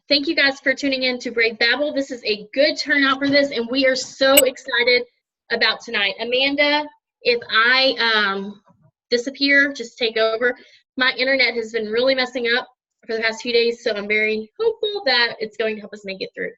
Thank you guys for tuning in to Brave Babble. This is a good turnout for this, and we are so excited about tonight. Amanda, if I disappear, just take over. My internet has been really messing up for the past few days, so I'm very hopeful that it's going to help us make it through.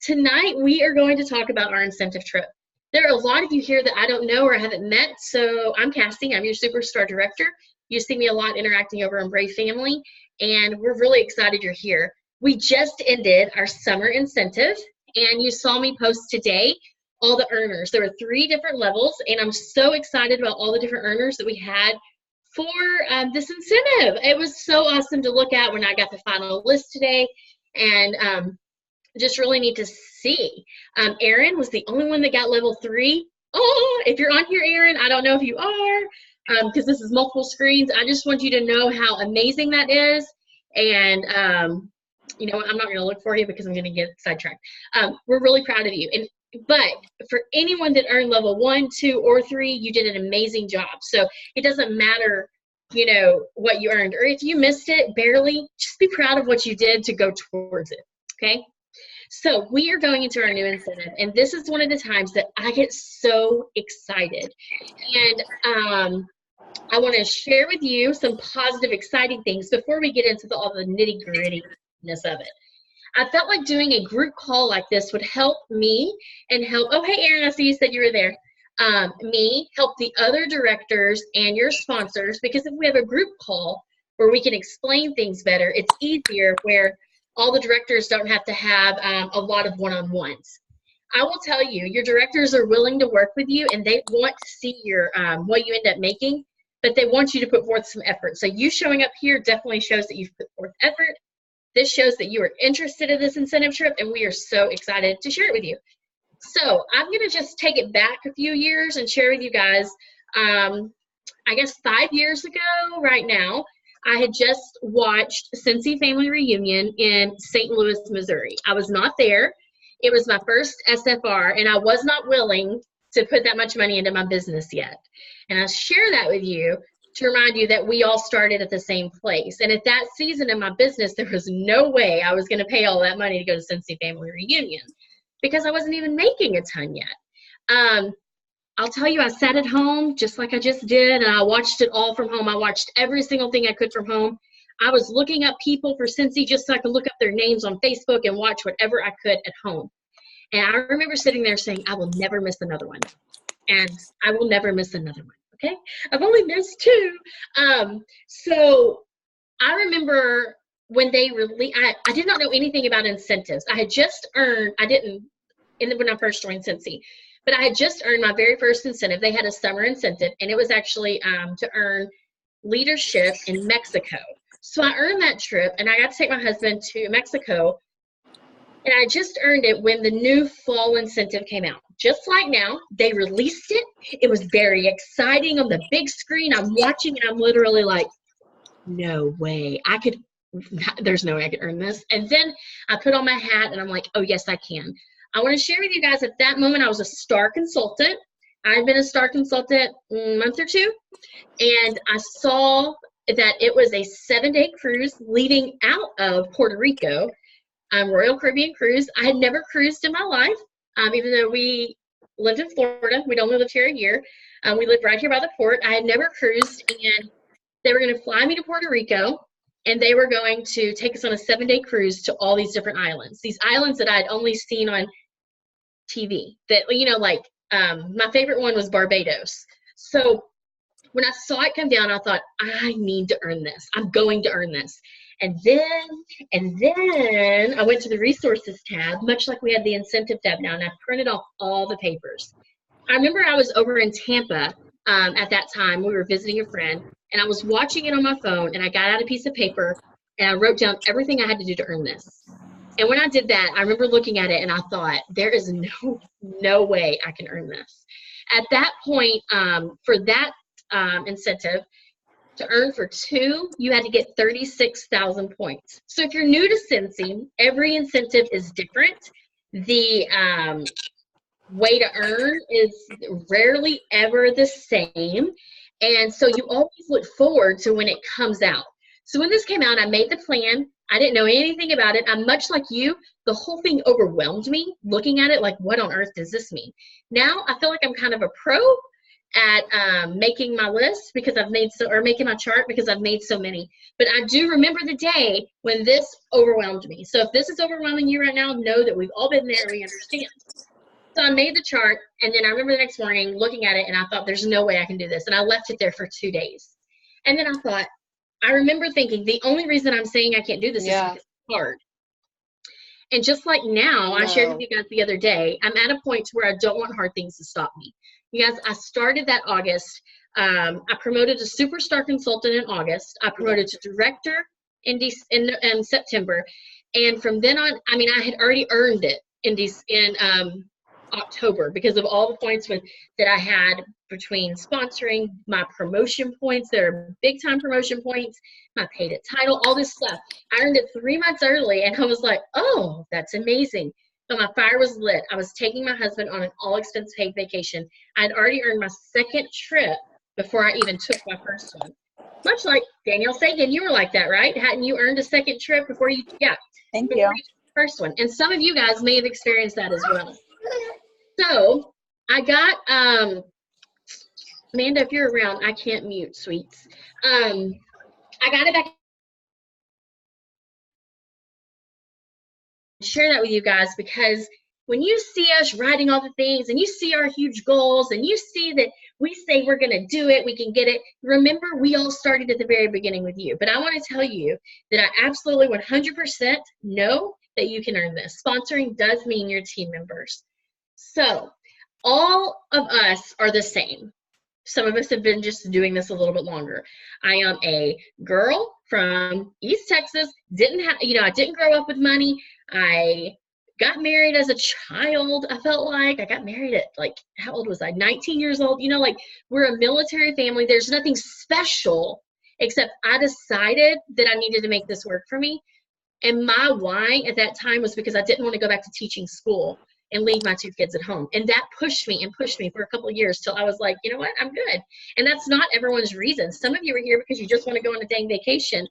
Tonight, we are going to talk about our incentive trip. There are a lot of you here that I don't know or haven't met, so I'm Cassie. I'm your Superstar Director. You see me a lot interacting over on Brave Family, and we're really excited you're here. We just ended our summer incentive, and you saw me post today all the earners. There were 3 different levels, and I'm so excited about all the different earners that we had for this incentive. It was so awesome to look at when I got the final list today, and just really neat to see. Erin was the only one that got level 3. Oh, if you're on here, Erin, I don't know if you are, because this is multiple screens. I just want you to know how amazing that is. And you know what, I'm not going to look for you because I'm going to get sidetracked. We're really proud of you. But for anyone that earned level 1, 2, or 3, you did an amazing job. So it doesn't matter, you know, what you earned. Or if you missed it barely, just be proud of what you did to go towards it, okay? So we are going into our new incentive, and this is one of the times that I get so excited. And I want to share with you some positive, exciting things before we get into all the nitty-grittiness of it. I felt like doing a group call like this would help me and help, oh, hey, Erin, I see you said you were there. Me, help the other directors and your sponsors, because if we have a group call where we can explain things better, it's easier where all the directors don't have to have a lot of one-on-ones. I will tell you, your directors are willing to work with you, and they want to see your what you end up making, but they want you to put forth some effort. So you showing up here definitely shows that you've put forth effort. This shows that you are interested in this incentive trip, and we are so excited to share it with you. So I'm going to just take it back a few years and share with you guys, I guess 5 years ago right now, I had just watched Cincy Family Reunion in St. Louis, Missouri. I was not there. It was my first SFR, and I was not willing to put that much money into my business yet. And I share that with you to remind you that we all started at the same place. And at that season in my business, there was no way I was going to pay all that money to go to Cincy Family Reunion because I wasn't even making a ton yet. I'll tell you, I sat at home just like I just did, and I watched it all from home. I watched every single thing I could from home. I was looking up people for Cincy just so I could look up their names on Facebook and watch whatever I could at home. And I remember sitting there saying, I will never miss another one. And I will never miss another one, okay? I've only missed 2. So I remember when they released, I did not know anything about incentives. I had just earned, when I first joined Cincy, but I had just earned my very first incentive. They had a summer incentive, and it was actually to earn leadership in Mexico. So I earned that trip, and I got to take my husband to Mexico, and I just earned it when the new fall incentive came out. Just like now, they released it. It was very exciting on the big screen. I'm watching, and I'm literally like, no way. There's no way I could earn this. And then I put on my hat, and I'm like, oh, yes, I can. I want to share with you guys, at that moment, I was a star consultant. I'd been a star consultant a month or 2, and I saw that it was a 7-day cruise leading out of Puerto Rico, Royal Caribbean Cruise. I had never cruised in my life, even though we lived in Florida. We'd only lived here a year. We lived right here by the port. I had never cruised, and they were going to fly me to Puerto Rico, and they were going to take us on a 7-day cruise to all these different islands. These islands that I had only seen on TV. That, you know, like my favorite one was Barbados. So when I saw it come down, I thought, I need to earn this. I'm going to earn this. And then I went to the resources tab, much like we had the incentive tab now, and I printed off all the papers. I remember I was over in Tampa at that time. We were visiting a friend, and I was watching it on my phone, and I got out a piece of paper, and I wrote down everything I had to do to earn this. And when I did that, I remember looking at it, and I thought, there is no way I can earn this. At that point, for that incentive, to earn for 2, you had to get 36,000 points. So if you're new to Cincy, every incentive is different. The way to earn is rarely ever the same. And so you always look forward to when it comes out. So when this came out, I made the plan. I didn't know anything about it. I'm much like you. The whole thing overwhelmed me looking at it like, what on earth does this mean? Now I feel like I'm kind of a pro at making my list because I've made or making my chart because I've made so many. But I do remember the day when this overwhelmed me. So if this is overwhelming you right now, know that we've all been there. We understand. So I made the chart, and then I remember the next morning looking at it, and I thought, there's no way I can do this. And I left it there for 2 days. And then I thought, I remember thinking, the only reason I'm saying I can't do this is because it's hard. And just like now, I shared with you guys the other day, I'm at a point where I don't want hard things to stop me. You guys, I started that August. I promoted to superstar consultant in August. I promoted to director in September. And from then on, I mean, I had already earned it in October because of all the points that I had between sponsoring, my promotion points, that are big time promotion points, my paid at title, all this stuff. I earned it 3 months early, and I was like, oh, that's amazing. So my fire was lit. I was taking my husband on an all expense paid vacation. I'd already earned my second trip before I even took my first one. Much like Danielle Sagan, you were like that, right? Hadn't you earned a second trip before you, Thank you you. took the first one? And some of you guys may have experienced that as well. So I got, Amanda, if you're around, I can't mute, sweets. I got it back. Share that with you guys because when you see us writing all the things and you see our huge goals and you see that we say we're going to do it, we can get it. Remember, we all started at the very beginning with you. But I want to tell you that I absolutely 100% know that you can earn this. Sponsoring does mean your team members. So all of us are the same. Some of us have been just doing this a little bit longer. I am a girl from East Texas, I didn't grow up with money. I got married as a child. I felt like I got married at how old was I? 19 years old. We're a military family. There's nothing special except I decided that I needed to make this work for me. And my why at that time was because I didn't want to go back to teaching school and leave my 2 kids at home. And that pushed me for a couple of years till I was like, you know what, I'm good. And that's not everyone's reason. Some of you are here because you just want to go on a dang vacation.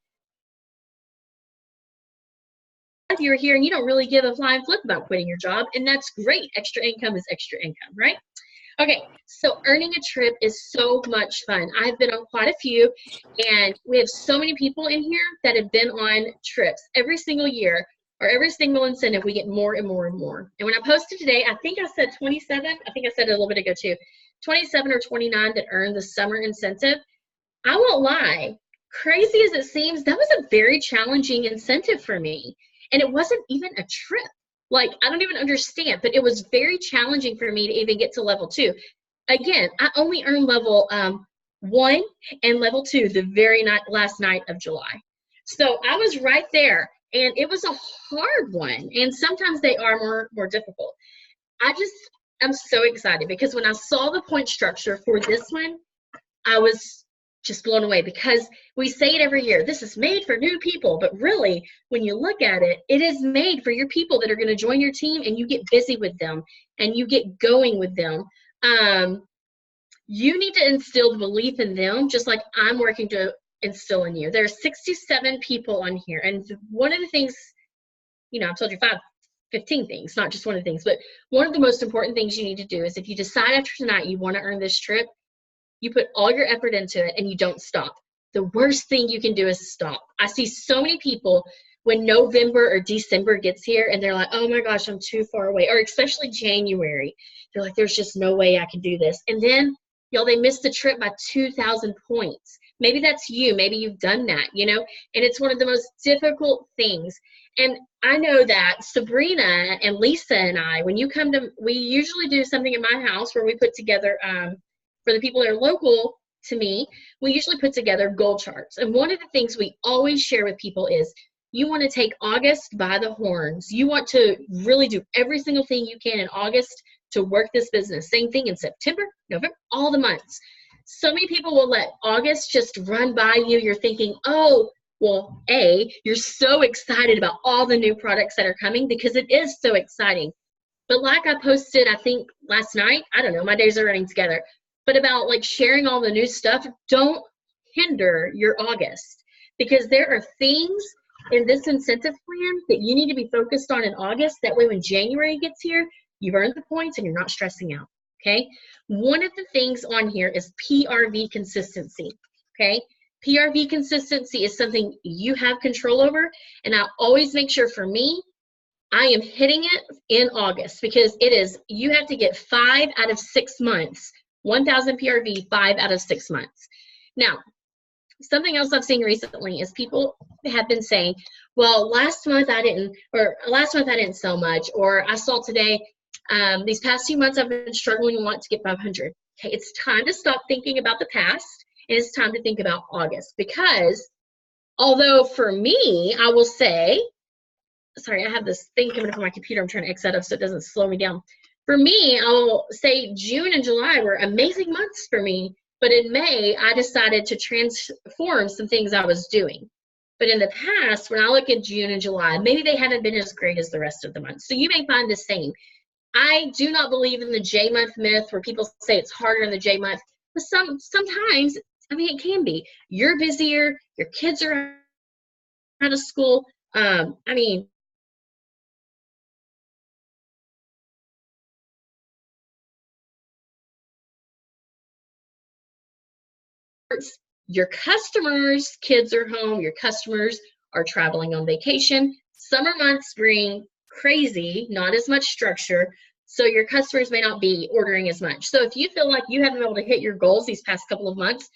If you're here and you don't really give a flying flip about quitting your job, and that's great. Extra income is extra income, right? Okay, so earning a trip is so much fun. I've been on quite a few, and we have so many people in here that have been on trips every single year. Or every single incentive, we get more and more and more. And when I posted today, I think I said 27. I think I said it a little bit ago too. 27 or 29 that earned the summer incentive. I won't lie. Crazy as it seems, that was a very challenging incentive for me. And it wasn't even a trip. I don't even understand. But it was very challenging for me to even get to level 2. Again, I only earned level 1 and level 2 the very last night of July. So I was right there. And it was a hard one. And sometimes they are more difficult. I'm so excited because when I saw the point structure for this one, I was just blown away because we say it every year. This is made for new people. But really, when you look at it, it is made for your people that are going to join your team and you get busy with them and you get going with them. You need to instill the belief in them just like I'm working to instill in you. There are 67 people on here, and one of the things, I've told you 15 things, not just one of the things, but one of the most important things you need to do is if you decide after tonight you want to earn this trip, you put all your effort into it and you don't stop. The worst thing you can do is stop. I see so many people when November or December gets here and they're like, oh my gosh, I'm too far away, or especially January. They're like, there's just no way I can do this. And then, they missed the trip by 2,000 points. Maybe that's you. Maybe you've done that, and it's one of the most difficult things. And I know that Sabrina and Lisa and I, when you come to, we usually do something in my house where we put together, for the people that are local to me, we usually put together goal charts. And one of the things we always share with people is you want to take August by the horns. You want to really do every single thing you can in August to work this business. Same thing in September, November, all the months. So many people will let August just run by you. You're thinking, oh, well, you're so excited about all the new products that are coming because it is so exciting. But like I posted, I think last night, I don't know, my days are running together, but about sharing all the new stuff, don't hinder your August. because there are things in this incentive plan that you need to be focused on in August. That way when January gets here, you've earned the points and you're not stressing out, okay? One of the things on here is PRV consistency, okay? PRV consistency is something you have control over, and I always make sure for me, I am hitting it in August because it is, you have to get 5 out of 6 months, 1,000 PRV, 5 out of 6 months. Now, something else I've seen recently is people have been saying, well, last month I didn't sell much, or I saw today, these past 2 months I've been struggling a lot to get 500. Okay, it's time to stop thinking about the past, and it's time to think about August, because although for me, I will say, sorry, I have this thing coming up on my computer. I'm trying to X out of so it doesn't slow me down. For me, I'll say June and July were amazing months for me, but in May, I decided to transform some things I was doing. But in the past, when I look at June and July, maybe they haven't been as great as the rest of the months. So you may find the same. I do not believe in the J month myth where people say it's harder in the J month, but sometimes, I mean, it can be. You're busier, your kids are out of school. I mean, your customers' kids are home, your customers are traveling on vacation. Summer months bring crazy, not as much structure, so your customers may not be ordering as much. So if you feel like you haven't been able to hit your goals these past couple of months,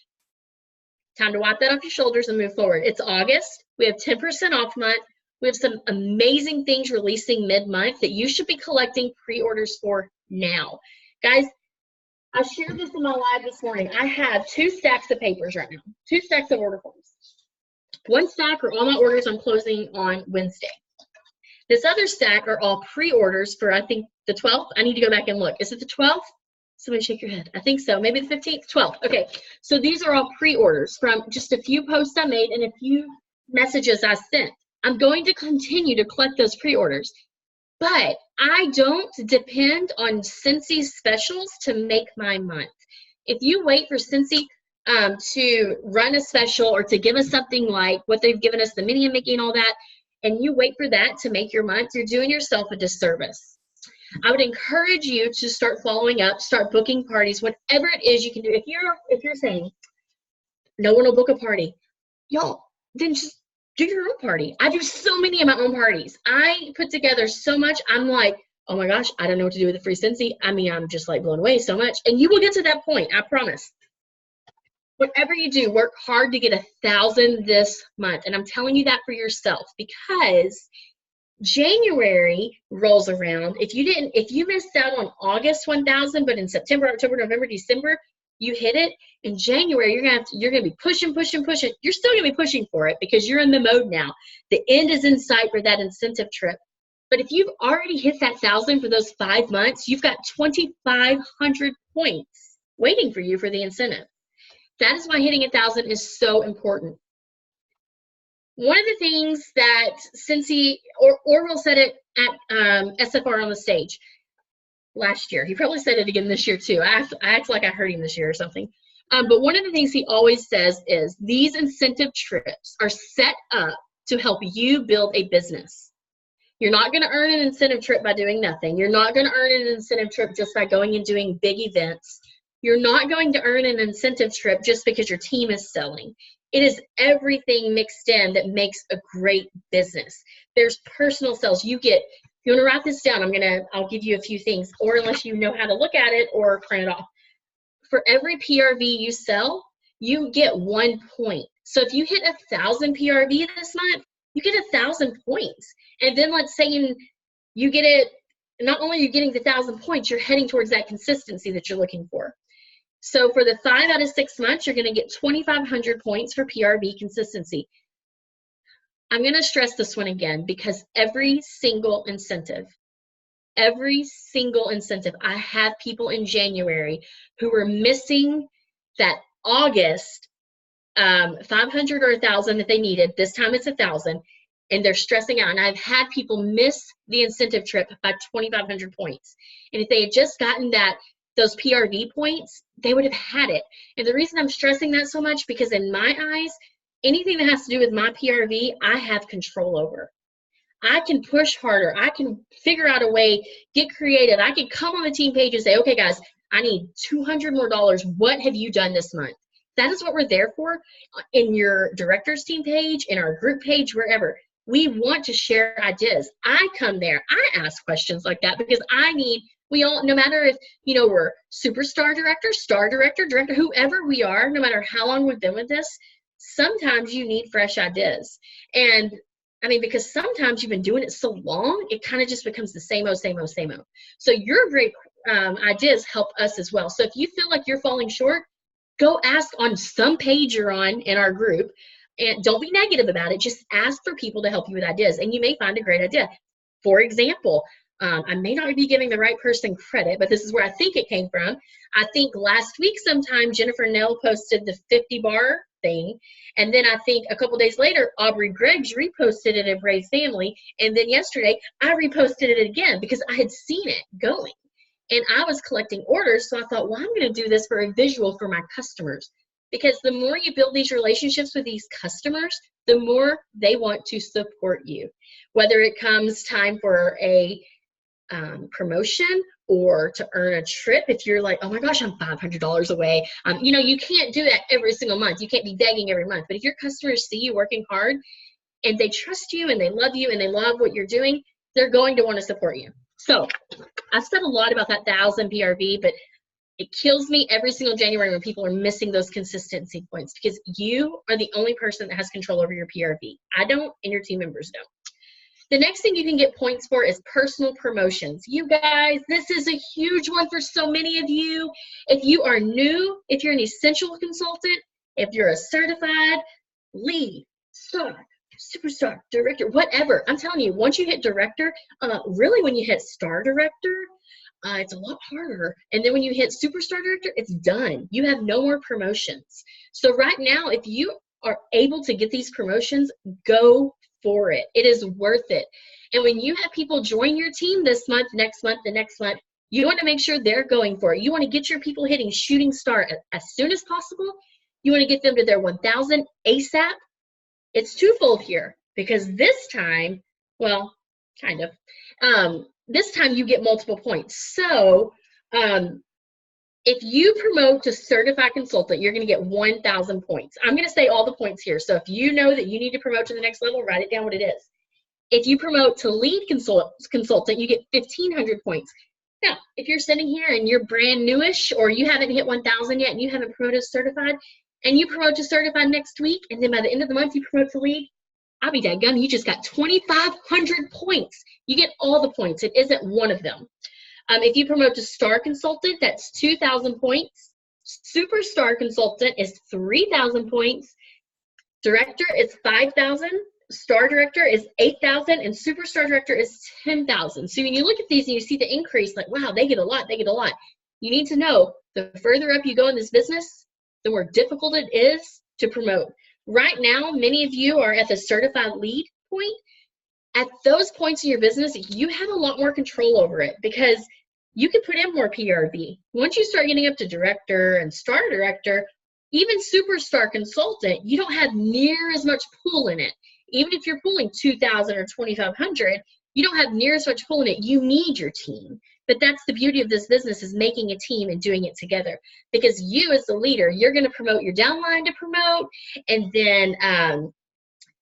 time to wipe that off your shoulders and move forward. It's August. We have 10% off month. We have some amazing things releasing mid-month that you should be collecting pre-orders for now. Guys, I shared this in my live this morning. I have 2 stacks of papers right now, 2 stacks of order forms. One stack are all my orders I'm closing on Wednesday. This other stack are all pre-orders for, I think, the 12th. I need to go back and look. Is it the 12th? Somebody shake your head. I think so. Maybe the 15th, 12th. Okay, so these are all pre-orders from just a few posts I made and a few messages I sent. I'm going to continue to collect those pre-orders. But I don't depend on Scentsy specials to make my month. If you wait for Scentsy to run a special or to give us something like what they've given us, the Minnie and Mickey and all that, and you wait for that to make your month, you're doing yourself a disservice. I would encourage you to start following up, start booking parties, whatever it is you can do. If you're saying no one will book a party, y'all, then just do your own party. I do so many of my own parties. I put together so much. I'm like, oh my gosh, I don't know what to do with the free Scentsy. I mean, I'm just like blown away so much. And you will get to that point, I promise. Whatever you do, work hard to get 1,000 this month. And I'm telling you that for yourself, because January rolls around. If you missed out on August 1,000, but in September, October, November, December, you hit it. In January, you're gonna be pushing. You're still gonna be pushing for it because you're in the mode now. The end is in sight for that incentive trip. But if you've already hit that 1,000 for those 5 months, you've got 2,500 points waiting for you for the incentive. That is why hitting 1,000 is so important. One of the things that Scentsy, Orville said it at SFR on the stage last year. He probably said it again this year too. I act like I heard him this year or something. But one of the things he always says is these incentive trips are set up to help you build a business. You're not going to earn an incentive trip by doing nothing. You're not going to earn an incentive trip just by going and doing big events. You're not going to earn an incentive trip just because your team is selling. It is everything mixed in that makes a great business. There's personal sales. If you want to write this down, I'll give you a few things, or unless you know how to look at it or print it off. For every PRV you sell, you get 1 point. So if you hit 1,000 PRV this month, you get 1,000 points. And then let's say you get it, not only are you getting the 1,000 points, you're heading towards that consistency that you're looking for. So for the 5 out of 6 months, you're going to get 2,500 points for PRV consistency. I'm going to stress this one again because every single incentive, I have people in January who were missing that August 500 or 1,000 that they needed. This time it's 1,000, and they're stressing out. And I've had people miss the incentive trip by 2,500 points. And if they had just gotten those PRV points, they would have had it. And the reason I'm stressing that so much, because in my eyes, anything that has to do with my PRV, I have control over. I can push harder. I can figure out a way, get creative. I can come on the team page and say, okay, guys, I need $200 more. What have you done this month? That is what we're there for in your director's team page, in our group page, wherever. We want to share ideas. I come there. I ask questions like that because I need, we all, no matter if, you know, we're superstar director, star director, director, whoever we are, no matter how long we've been with this, sometimes you need fresh ideas. And I mean, because sometimes you've been doing it so long, it kind of just becomes the same old, same old, same old. So your great ideas help us as well. So if you feel like you're falling short, go ask on some page you're on in our group, and don't be negative about it. Just ask for people to help you with ideas, and you may find a great idea. For example, I may not be giving the right person credit, but this is where I think it came from. I think last week sometime Jennifer Nell posted the 50 bar thing, and then I think a couple days later Aubrey Greggs reposted it at Brave Family, and then yesterday I reposted it again because I had seen it going. And I was collecting orders, so I thought, well, I'm going to do this for a visual for my customers. Because the more you build these relationships with these customers, the more they want to support you. Whether it comes time for a promotion or to earn a trip, if you're like, oh my gosh, I'm $500 away. You know, you can't do that every single month. You can't be begging every month. But if your customers see you working hard and they trust you and they love you and they love what you're doing, they're going to want to support you. So I've said a lot about that 1,000 PRV, but it kills me every single January when people are missing those consistency points because you are the only person that has control over your PRV. I don't, and your team members don't. The next thing you can get points for is personal promotions. You guys, this is a huge one for so many of you. If you are new, if you're an essential consultant, if you're a certified lead, star, superstar, director, whatever, I'm telling you, once you hit director, really when you hit star director, it's a lot harder. And then when you hit superstar director, it's done. You have no more promotions. So right now, if you are able to get these promotions, go for it. It is worth it. And when you have people join your team this month, next month, the next month, you want to make sure they're going for it. You want to get your people hitting shooting star as soon as possible. You want to get them to their 1,000 ASAP. It's twofold here because this time, well, kind of, this time you get multiple points. So if you promote to certified consultant, you're going to get 1,000 points. I'm going to say all the points here. So if you know that you need to promote to the next level, write it down what it is. If you promote to lead consultant, you get 1,500 points. Now, if you're sitting here and you're brand newish or you haven't hit 1,000 yet and you haven't promoted to certified, and you promote to certified next week, and then by the end of the month you promote to lead, I'll be dadgum, you just got 2,500 points. You get all the points. It isn't one of them. If you promote to star consultant, that's 2,000 points. Superstar consultant is 3,000 points. Director is 5,000. Star director is 8,000, and superstar director is 10,000. So when you look at these and you see the increase, like, wow, they get a lot, they get a lot. You need to know the further up you go in this business, the more difficult it is to promote. Right now, many of you are at the certified lead point. At those points in your business, you have a lot more control over it because you can put in more PRV. Once you start getting up to director and star director, even superstar consultant, you don't have near as much pull in it. Even if you're pulling 2,000 or 2,500, you don't have near as much pull in it. You need your team. But that's the beauty of this business, is making a team and doing it together. Because you as the leader, you're going to promote your downline to promote, and then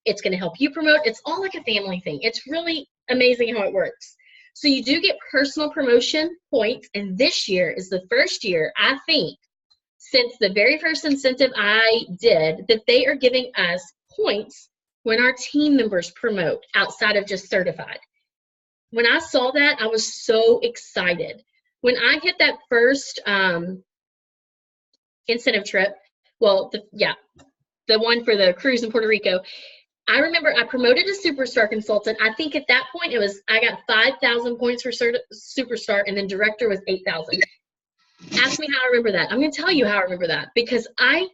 it's going to help you promote. It's all like a family thing. It's really amazing how it works. So you do get personal promotion points, and this year is the first year, I think, since the very first incentive I did, that they are giving us points when our team members promote outside of just certified. When I saw that, I was so excited. When I hit that first incentive trip, well, the one for the cruise in Puerto Rico, I remember I promoted a superstar consultant. I think at that point I got 5,000 points for superstar, and then director was 8,000. Ask me how I remember that. I'm going to tell you how I remember that, because I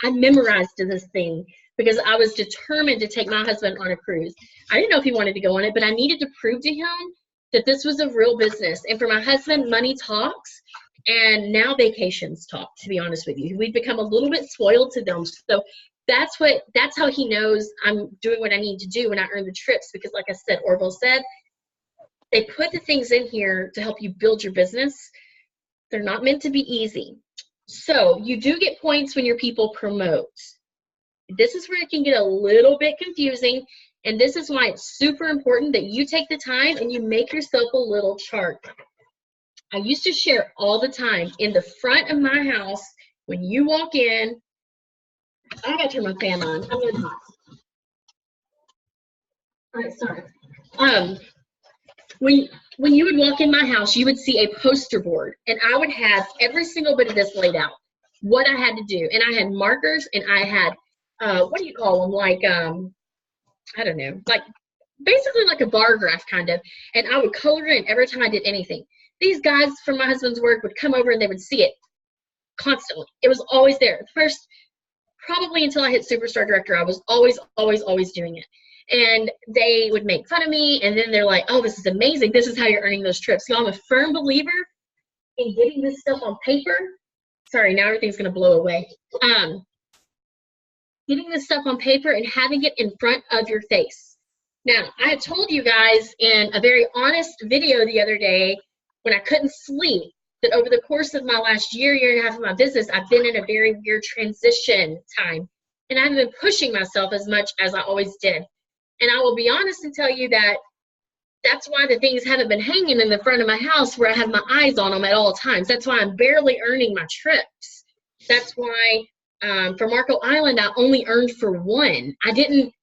memorized this thing because I was determined to take my husband on a cruise. I didn't know if he wanted to go on it, but I needed to prove to him that this was a real business. And for my husband, money talks, and now vacations talk, to be honest with you. We've become a little bit spoiled to them. So that's how he knows I'm doing what I need to do when I earn the trips, because like I said, Orville said, they put the things in here to help you build your business. They're not meant to be easy. So you do get points when your people promote. This is where it can get a little bit confusing, and this is why it's super important that you take the time and you make yourself a little chart. I used to share all the time in the front of my house. When you walk in, I gotta turn my fan on. I'm really hot. All right, sorry. When you would walk in my house, you would see a poster board, and I would have every single bit of this laid out, what I had to do, and I had markers, and I had what do you call them? Like I don't know, like basically like a bar graph kind of, and I would color in every time I did anything. These guys from my husband's work would come over and they would see it constantly. It was always there. First, probably until I hit Superstar Director, I was always doing it. And they would make fun of me, and then they're like, oh, this is amazing. This is how you're earning those trips. So I'm a firm believer in getting this stuff on paper. Sorry, now everything's going to blow away. Getting this stuff on paper and having it in front of your face. Now, I had told you guys in a very honest video the other day when I couldn't sleep that over the course of my last year and a half of my business, I've been in a very weird transition time. And I haven't been pushing myself as much as I always did. And I will be honest and tell you that that's why the things haven't been hanging in the front of my house where I have my eyes on them at all times. That's why I'm barely earning my trips. That's why for Marco Island, I only earned for one. I didn't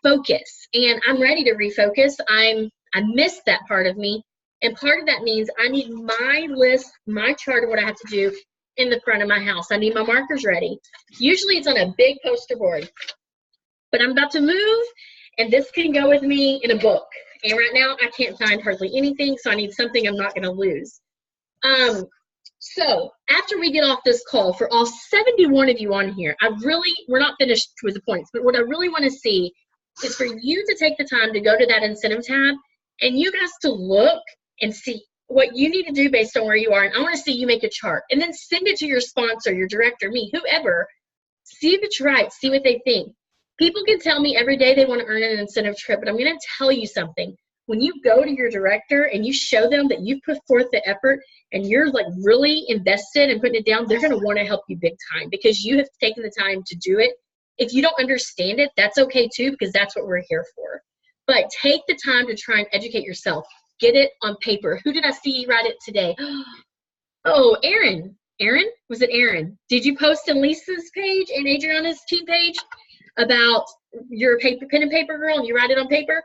focus, and I'm ready to refocus. I missed that part of me, and part of that means I need my list, my chart of what I have to do in the front of my house. I need my markers ready. Usually it's on a big poster board, but I'm about to move, and this can go with me in a book. And right now I can't find hardly anything, so I need something I'm not going to lose. So after we get off this call, for all 71 of you on here, we're not finished with the points, but what I really want to see is for you to take the time to go to that incentive tab and you guys to look and see what you need to do based on where you are. And I want to see you make a chart and then send it to your sponsor, your director, me, whoever. See if it's right. See what they think. People can tell me every day they want to earn an incentive trip, but I'm going to tell you something. When you go to your director and you show them that you've put forth the effort and you're like really invested and putting it down, they're going to want to help you big time because you have taken the time to do it. If you don't understand it, that's okay too, because that's what we're here for. But take the time to try and educate yourself. Get it on paper. Who did I see write it today? Oh, Aaron. Aaron? Was it Aaron? Did you post in Lisa's page and Adriana's team page about your pen and paper girl and you write it on paper?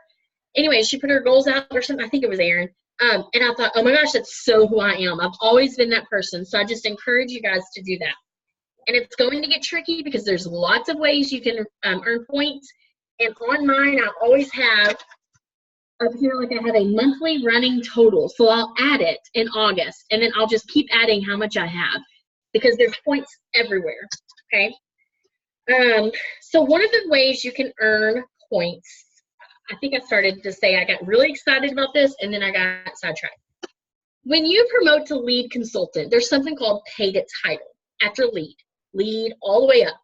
Anyway, she put her goals out or something. I think it was Aaron. And I thought, oh my gosh, that's so who I am. I've always been that person. So I just encourage you guys to do that. And it's going to get tricky because there's lots of ways you can earn points. And on mine, I always have up here, like I have a monthly running total. So I'll add it in August. And then I'll just keep adding how much I have because there's points everywhere. Okay. So one of the ways you can earn points, I think I started to say I got really excited about this and then I got sidetracked. When you promote to lead consultant, there's something called paid at title after lead all the way up.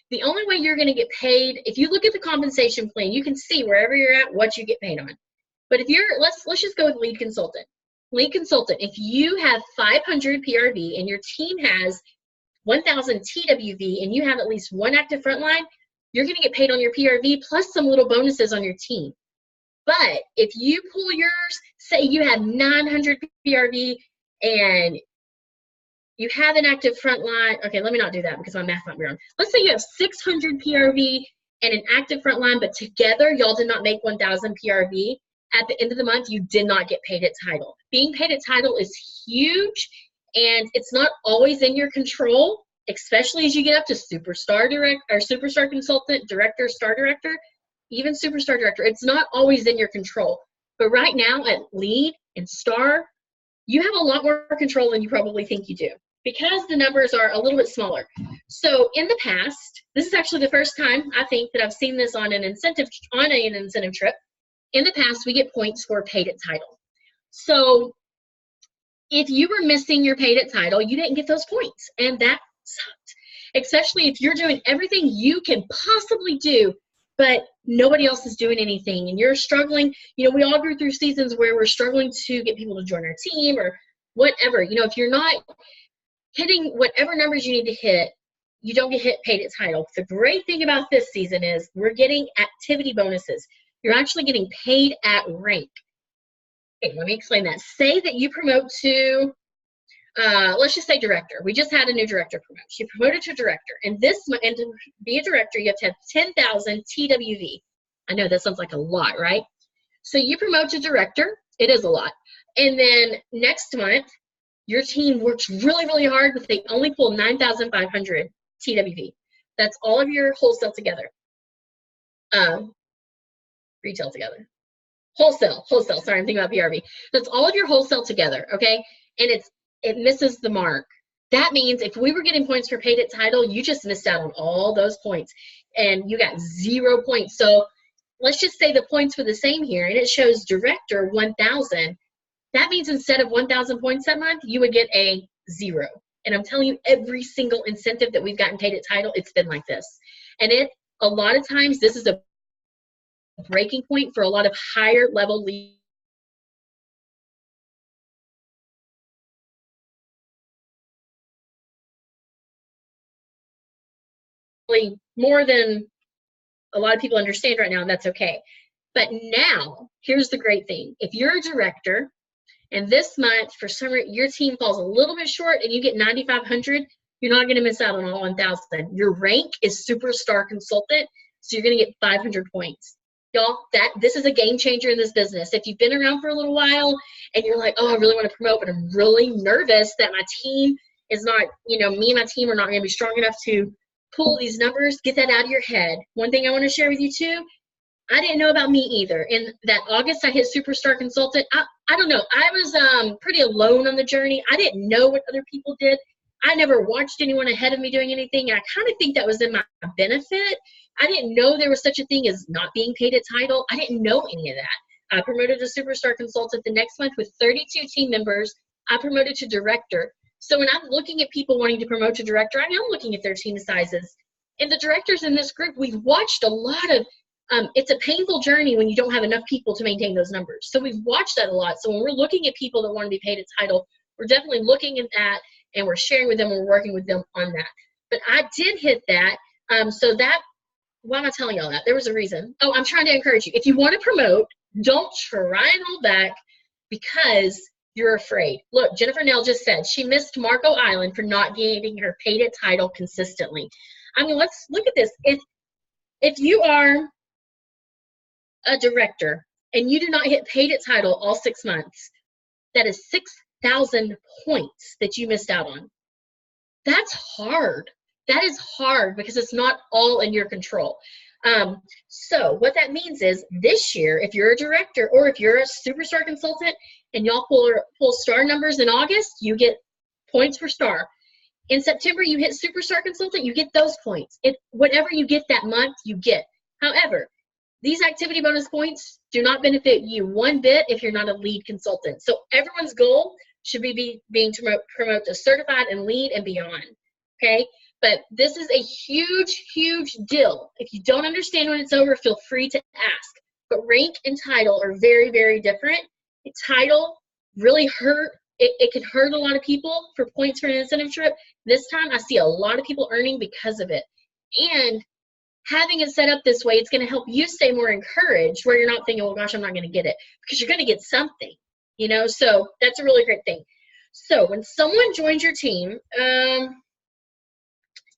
The only way you're going to get paid, if you look at the compensation plan, you can see wherever you're at what you get paid on. But if you're, let's just go with lead consultant. Lead consultant, if you have 500 PRV and your team has 1,000 TWV and you have at least one active frontline, you're going to get paid on your PRV plus some little bonuses on your team. But if you pull yours, say you have 900 PRV and you have an active frontline. Okay, let me not do that because my math might be wrong. Let's say you have 600 PRV and an active frontline, but together y'all did not make 1,000 PRV. At the end of the month, you did not get paid at title. Being paid at title is huge, and it's not always in your control, especially as you get up to superstar direct or superstar consultant, director, star director, even superstar director. It's not always in your control. But right now at lead and star, you have a lot more control than you probably think you do because the numbers are a little bit smaller. So in the past, this is actually the first time I think that I've seen this on an incentive trip. In the past, we get points for paid at title. So if you were missing your paid at title, you didn't get those points, and that sucked. especially if you're doing everything you can possibly do, but nobody else is doing anything and you're struggling. You know, we all go through seasons where we're struggling to get people to join our team or whatever. You know, if you're not hitting whatever numbers you need to hit, you don't get paid at title. The great thing about this season is we're getting activity bonuses. You're actually getting paid at rank. Okay, let me explain that. Say that you promote to, let's just say director. We just had a new director promote. She promoted to director. And to be a director, you have to have 10,000 TWV. I know that sounds like a lot, right? So you promote to director. It is a lot. And then next month, your team works really, really hard, but they only pull 9,500 TWV. That's all of your wholesale together. Retail together. Wholesale, sorry, I'm thinking about BRV. That's all of your wholesale together, okay? And it misses the mark. That means if we were getting points for paid at title, you just missed out on all those points and you got 0 points. So let's just say the points were the same here and it shows director 1,000. That means instead of 1,000 points that month, you would get a 0. And I'm telling you, every single incentive that we've gotten paid at title, it's been like this. And a lot of times, this is a breaking point for a lot of higher level leads. More than a lot of people understand right now, and that's okay. But now, here's the great thing. If you're a director, and this month, for some reason, your team falls a little bit short and you get 9,500, you're not going to miss out on all 1,000. Your rank is superstar consultant, so you're going to get 500 points. Y'all, this is a game changer in this business. If you've been around for a little while and you're like, oh, I really want to promote, but I'm really nervous that my team is not, you know, me and my team are not going to be strong enough to pull these numbers, get that out of your head. One thing I want to share with you too, I didn't know about me either. In that August, I hit Superstar Consultant. I don't know. I was pretty alone on the journey. I didn't know what other people did. I never watched anyone ahead of me doing anything. And I kind of think that was in my benefit. I didn't know there was such a thing as not being paid a title. I didn't know any of that. I promoted to Superstar Consultant the next month with 32 team members. I promoted to Director. So when I'm looking at people wanting to promote to Director, I am looking at their team sizes. And the directors in this group, we've watched a lot of it's a painful journey when you don't have enough people to maintain those numbers. So we've watched that a lot. So when we're looking at people that want to be paid a title, we're definitely looking at that and we're sharing with them and we're working with them on that. But I did hit that. So that, why am I telling y'all that? There was a reason. Oh, I'm trying to encourage you. If you want to promote, don't try and hold back because you're afraid. Look, Jennifer Nell just said she missed Marco Island for not getting her paid a title consistently. I mean, let's look at this. If you are a director and you do not hit paid at title all 6 months, that is 6,000 points that you missed out on. That's hard. That is hard because it's not all in your control. So what that means is this year, if you're a director or if you're a superstar consultant and y'all pull star numbers in August, you get points for star. In September, you hit superstar consultant, you get those points. Whatever you get that month, you get. However, these activity bonus points do not benefit you one bit if you're not a lead consultant. So everyone's goal should be being to promote to certified and lead and beyond, okay? But this is a huge, huge deal. If you don't understand when it's over, feel free to ask. But rank and title are very, very different. A title really hurt. It can hurt a lot of people for points for an incentive trip. This time, I see a lot of people earning because of it. And having it set up this way, it's going to help you stay more encouraged where you're not thinking, oh gosh, I'm not going to get it, because you're going to get something, you know? So that's a really great thing. So when someone joins your team,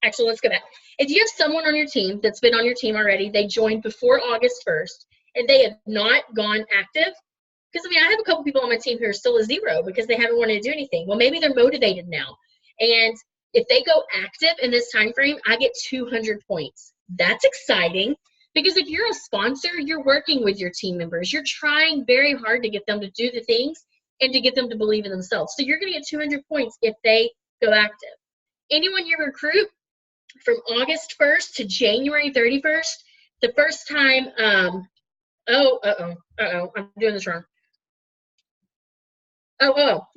actually, let's go back. If you have someone on your team that's been on your team already, they joined before August 1st, and they have not gone active, because I mean, I have a couple people on my team who are still a 0 because they haven't wanted to do anything. Well, maybe they're motivated now. And if they go active in this time frame, I get 200 points. That's exciting because if you're a sponsor, you're working with your team members. You're trying very hard to get them to do the things and to get them to believe in themselves. So you're going to get 200 points if they go active. Anyone you recruit from August 1st to January 31st, the first time, I'm doing this wrong. No,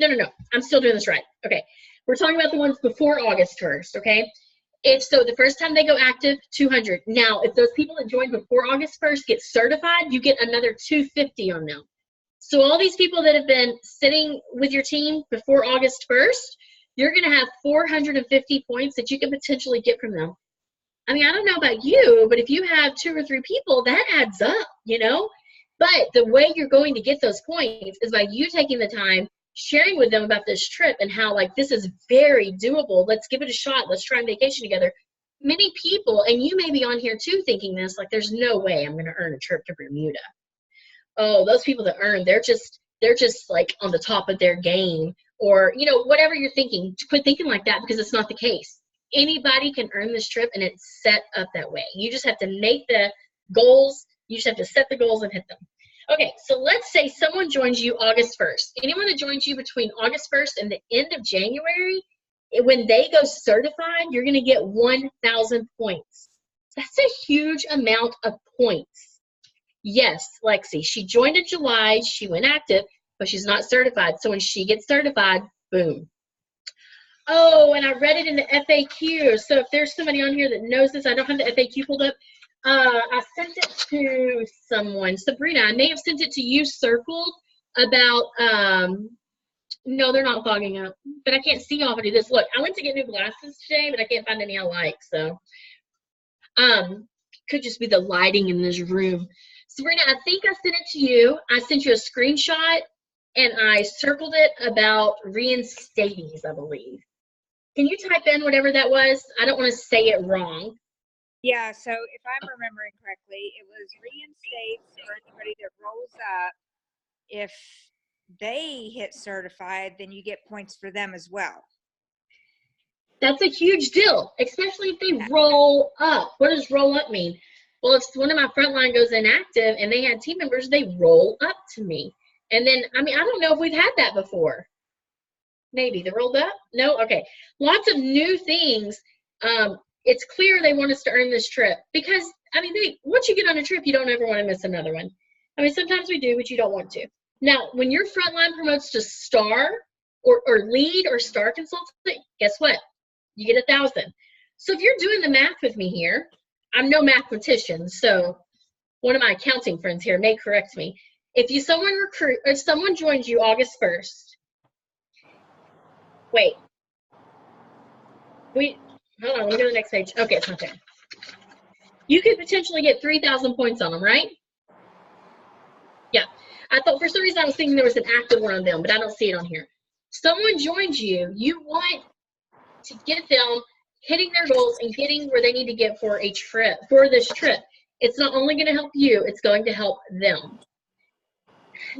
I'm still doing this right. Okay. We're talking about the ones before August 1st, okay? If so, the first time they go active, 200. Now, if those people that joined before August 1st get certified, you get another 250 on them. So all these people that have been sitting with your team before August 1st, you're going to have 450 points that you can potentially get from them. I mean, I don't know about you, but if you have 2 or 3 people, that adds up, you know? But the way you're going to get those points is by you taking the time, sharing with them about this trip and how, like, this is very doable. Let's give it a shot. Let's try and vacation together. Many people, and you may be on here too thinking this, like, there's no way I'm going to earn a trip to Bermuda. Oh, those people that earn, they're just like on the top of their game, or, you know, whatever you're thinking. Quit thinking like that, because it's not the case. Anybody can earn this trip, and it's set up that way. You just have to make the goals. You just have to set the goals and hit them. Okay, so let's say someone joins you August 1st. Anyone that joins you between August 1st and the end of January, when they go certified, you're going to get 1,000 points. That's a huge amount of points. Yes, Lexi, she joined in July. She went active, but she's not certified. So when she gets certified, boom. Oh, and I read it in the FAQ. So if there's somebody on here that knows this, I don't have the FAQ pulled up. I sent it to someone. Sabrina, I may have sent it to you circled about, no, they're not fogging up. But I can't see y'all do this. Look, I went to get new glasses today, but I can't find any I like. So could just be the lighting in this room. Sabrina, I think I sent it to you. I sent you a screenshot, and I circled it about reinstatees, I believe. Can you type in whatever that was? I don't want to say it wrong. Yeah, so if I'm remembering correctly, it was reinstates or anybody that rolls up. If they hit certified, then you get points for them as well. That's a huge deal, especially if they roll up. What does roll up mean? Well, if one of my frontline goes inactive and they had team members, they roll up to me. And then, I mean, I don't know if we've had that before. Maybe they rolled up? No? Okay. Lots of new things. It's clear they want us to earn this trip because, I mean, once you get on a trip, you don't ever want to miss another one. I mean, sometimes we do, but you don't want to. Now, when your frontline promotes to star or lead or star consultant, guess what? You get 1,000. So if you're doing the math with me here, I'm no mathematician, so one of my accounting friends here may correct me. If someone joins you August 1st, hold on, let me go to the next page. Okay, it's not there. You could potentially get 3,000 points on them, right? Yeah. I thought for some reason I was thinking there was an active one on them, but I don't see it on here. Someone joins you, you want to get them hitting their goals and getting where they need to get for this trip. It's not only going to help you, it's going to help them.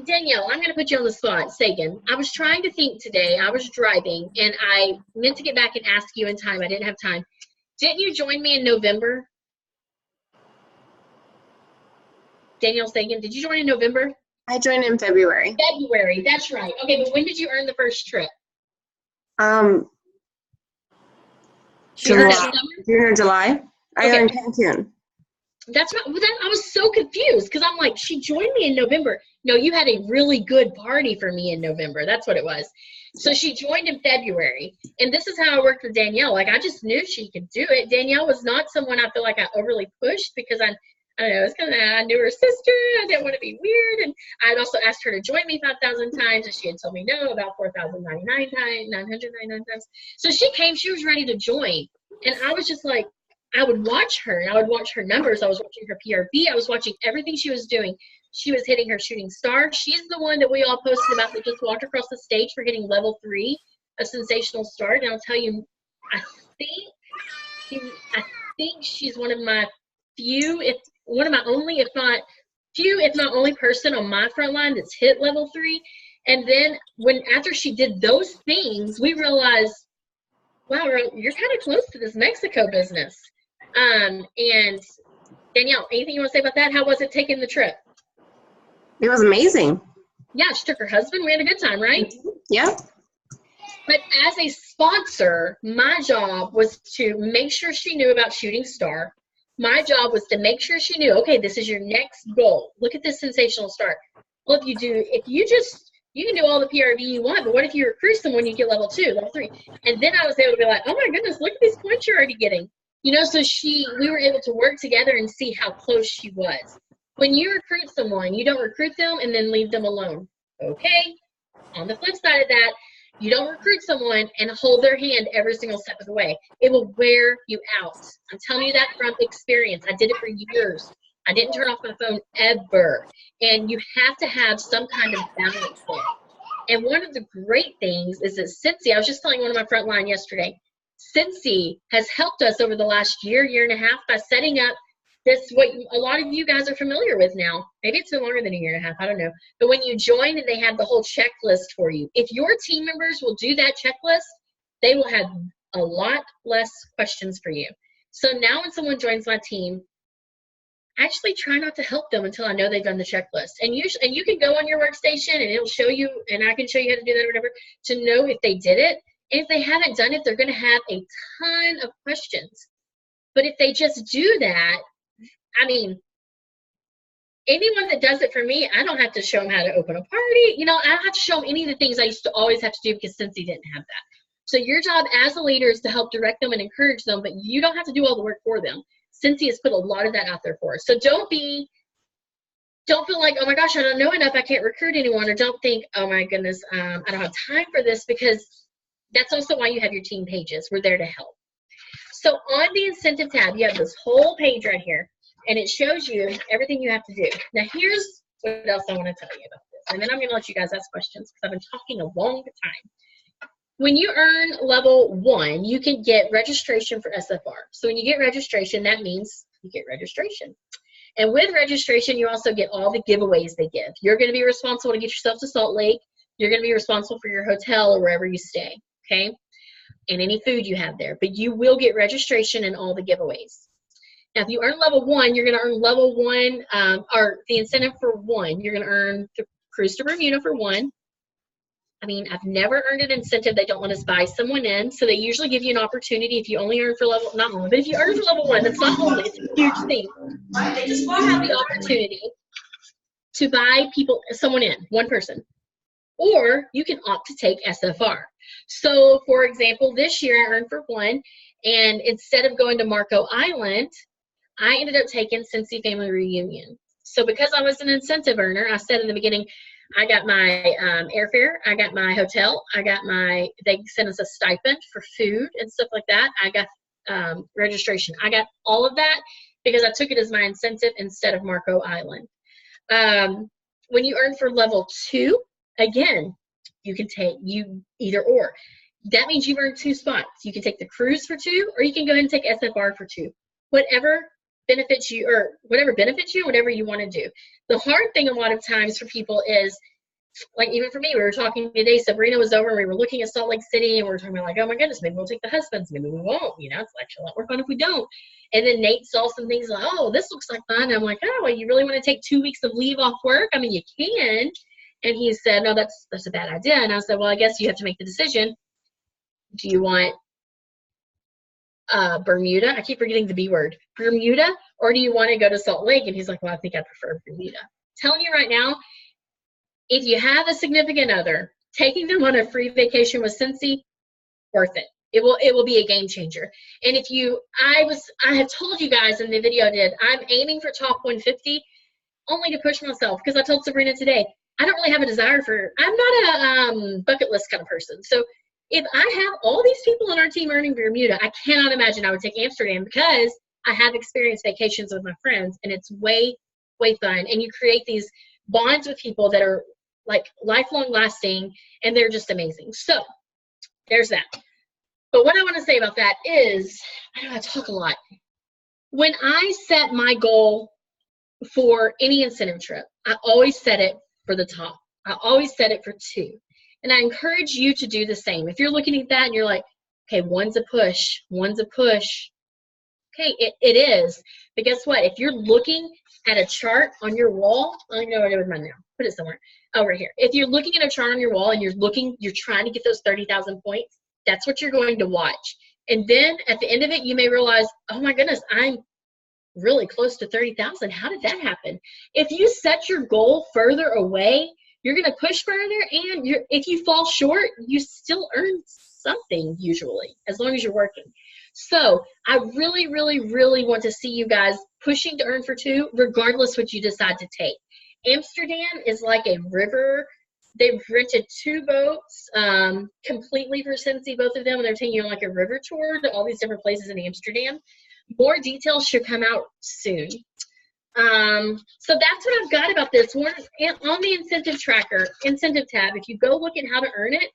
Danielle, I'm going to put you on the spot. Sagan, I was trying to think today. I was driving, and I meant to get back and ask you in time. I didn't have time. Didn't you join me in November? Danielle Sagan, did you join in November? I joined in February. February, that's right. Okay, but when did you earn the first trip? June or July. I Okay. earned Cancun. That's right. I was so confused because I'm like, she joined me in November. No, you had a really good party for me in November. That's what it was. So she joined in February. And this is how I worked with Danielle. Like, I just knew she could do it. Danielle was not someone I feel like I overly pushed because I don't know, it's kind of, I knew her sister. I didn't want to be weird. And I had also asked her to join me 5,000 times. And she had told me no about 4,099 times, 999 times. So she came, she was ready to join. And I was just like, I would watch her, and I would watch her numbers. I was watching her PRV. I was watching everything she was doing. She was hitting her shooting star. She's the one that we all posted about that just walked across the stage for getting level 3, a sensational start. And I'll tell you, I think she's one of my only, if not only person on my front line that's hit level 3. And then after she did those things, we realized, wow, you're kind of close to this Mexico business. And Danielle, anything you want to say about that? How was it taking the trip? It was amazing. Yeah, she took her husband. We had a good time, right? Yeah. But as a sponsor, my job was to make sure she knew about Shooting Star. My job was to make sure she knew, okay, this is your next goal. Look at this sensational start. Well, you can do all the PRV you want, but what if you recruit someone, you get level 2, level 3? And then I was able to be like, oh my goodness, look at these points you're already getting. You know, so we were able to work together and see how close she was. When you recruit someone, you don't recruit them and then leave them alone. Okay. On the flip side of that, you don't recruit someone and hold their hand every single step of the way. It will wear you out. I'm telling you that from experience. I did it for years. I didn't turn off my phone ever. And you have to have some kind of balance there. And one of the great things is that Cincy, I was just telling one of my front line yesterday, Cincy has helped us over the last year, year and a half by setting up this, what a lot of you guys are familiar with now. Maybe it's no longer than a year and a half, I don't know. But when you join and they have the whole checklist for you, if your team members will do that checklist, they will have a lot less questions for you. So now when someone joins my team, actually try not to help them until I know they've done the checklist. And you can go on your workstation and it'll show you, and I can show you how to do that or whatever, to know if they did it. And if they haven't done it, they're going to have a ton of questions. But if they just do that, I mean, anyone that does it for me, I don't have to show them how to open a party. You know, I don't have to show them any of the things I used to always have to do because Cincy didn't have that. So your job as a leader is to help direct them and encourage them, but you don't have to do all the work for them. Cincy has put a lot of that out there for us. So don't feel like, oh my gosh, I don't know enough, I can't recruit anyone, or don't think, oh my goodness, I don't have time for this, because that's also why you have your team pages. We're there to help. So on the incentive tab, you have this whole page right here, and it shows you everything you have to do. Now here's what else I want to tell you about this, and then I'm going to let you guys ask questions because I've been talking a long time. When you earn level 1, you can get registration for SFR. So when you get registration, that means you get registration. And with registration, you also get all the giveaways they give. You're going to be responsible to get yourself to Salt Lake. You're going to be responsible for your hotel or wherever you stay, okay? And any food you have there. But you will get registration and all the giveaways. Now, if you earn level 1, you're going to earn level 1, or the incentive for 1. You're going to earn the cruise to Bermuda for 1. I mean, I've never earned an incentive they don't let us buy someone in. So they usually give you an opportunity if you only earn for level, not only, but if you earn for level 1, that's not only, it's a huge thing. They just will have the opportunity to buy someone in, one person. Or you can opt to take SFR. So, for example, this year I earned for 1, and instead of going to Marco Island, I ended up taking Cincy Family Reunion. So because I was an incentive earner, I said in the beginning, I got my airfare, I got my hotel, they sent us a stipend for food and stuff like that. I got registration. I got all of that because I took it as my incentive instead of Marco Island. When you earn for level 2, again, you can take either or. That means you've earned 2 spots. You can take the cruise for 2, or you can go ahead and take SFR for 2. Whatever benefits you, whatever you want to do. The hard thing a lot of times for people is, like even for me, we were talking today, Sabrina was over and we were looking at Salt Lake City and we were talking about like, oh my goodness, maybe we'll take the husbands, maybe we won't, you know, it's actually a lot more fun if we don't. And then Nate saw some things like, oh, this looks like fun. And I'm like, oh, well, you really want to take 2 weeks of leave off work? I mean, you can. And he said, no, that's a bad idea. And I said, well, I guess you have to make the decision. Do you want Bermuda? I keep forgetting the B word. Bermuda? Or do you want to go to Salt Lake? And he's like, well, I think I prefer Bermuda. Telling you right now, if you have a significant other, taking them on a free vacation with Cincy, worth it. It will be a game changer. And if I have told you guys in the video I did, I'm aiming for top 150 only to push myself, because I told Sabrina today, I don't really have a desire I'm not a bucket list kind of person. So if I have all these people on our team earning Bermuda, I cannot imagine I would take Amsterdam, because I have experienced vacations with my friends and it's way, way fun. And you create these bonds with people that are like lifelong lasting, and they're just amazing. So there's that. But what I want to say about that is, I know I talk a lot. When I set my goal for any incentive trip, I always set it for the top. I always set it for 2. And I encourage you to do the same. If you're looking at that and you're like, okay, one's a push. Okay, it is. But guess what? If you're looking at a chart on your wall, I don't know what I would run now. Put it somewhere. Oh, right here. If you're looking at a chart on your wall and you're trying to get those 30,000 points, that's what you're going to watch. And then at the end of it, you may realize, oh my goodness, I'm really close to 30,000. How did that happen? If you set your goal further away, you're going to push further, and if you fall short, you still earn something usually, as long as you're working. So I really, really, really want to see you guys pushing to earn for 2, regardless what you decide to take. Amsterdam is like a river. They've rented 2 boats completely for Cincy, both of them, and they're taking you on like a river tour to all these different places in Amsterdam. More details should come out soon. So that's what I've got about this one. On the incentive tracker, incentive tab, if you go look at how to earn it,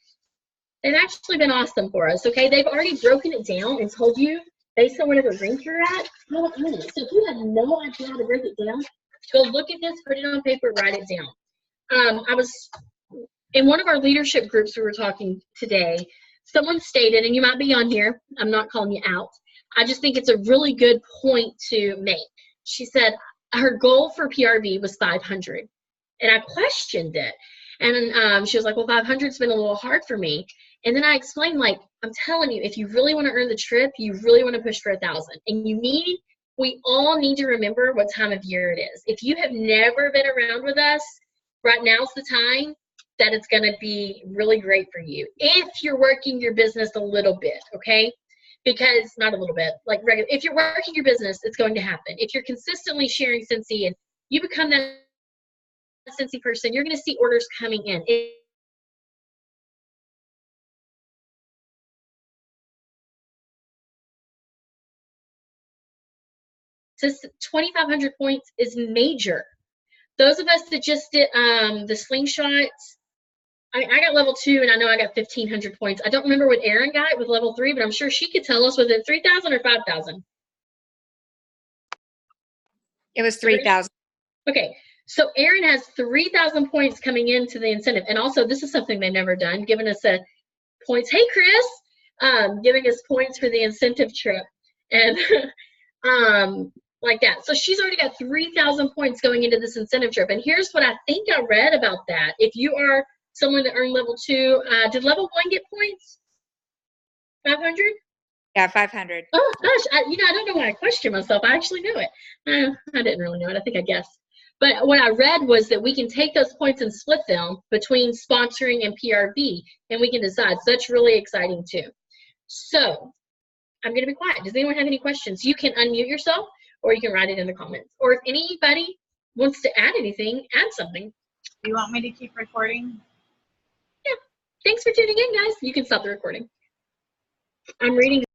they've actually been awesome for us, okay? They've already broken it down and told you, based on whatever rank you're at, how to earn it. So if you have no idea how to break it down, go look at this, put it on paper, write it down. I was in one of our leadership groups we were talking today, someone stated, and you might be on here, I'm not calling you out, I just think it's a really good point to make. She said her goal for PRV was 500, and I questioned it. And she was like, well, 500's been a little hard for me. And then I explained, like, I'm telling you, if you really want to earn the trip, you really want to push for 1,000. And we all need to remember what time of year it is. If you have never been around with us, right now's the time that it's going to be really great for you. If you're working your business a little bit, okay? Because, not a little bit, like regular. If you're working your business, it's going to happen. If you're consistently sharing Cincy and you become that Cincy person, you're going to see orders coming in. Just 2,500 points is major. Those of us that just did the slingshots, I mean, I got level 2, and I know I got 1,500 points. I don't remember what Erin got with level 3, but I'm sure she could tell us, was it 3,000 or 5,000? It was 3,000. Okay, so Erin has 3,000 points coming into the incentive. And also, this is something they've never done, giving us points. Hey, Chris, giving us points for the incentive trip. And like that. So she's already got 3,000 points going into this incentive trip. And here's what I think I read about that. If you are someone that earned level 2, did level 1 get points? 500? Yeah, 500. Oh gosh, I don't know why I questioned myself. I actually knew it. I didn't really know it. I think I guessed. But what I read was that we can take those points and split them between sponsoring and PRV, and we can decide. So that's really exciting too. So I'm going to be quiet. Does anyone have any questions? You can unmute yourself, or you can write it in the comments. Or if anybody wants to add anything, add something. Do you want me to keep recording? Yeah. Thanks for tuning in, guys. You can stop the recording. I'm reading.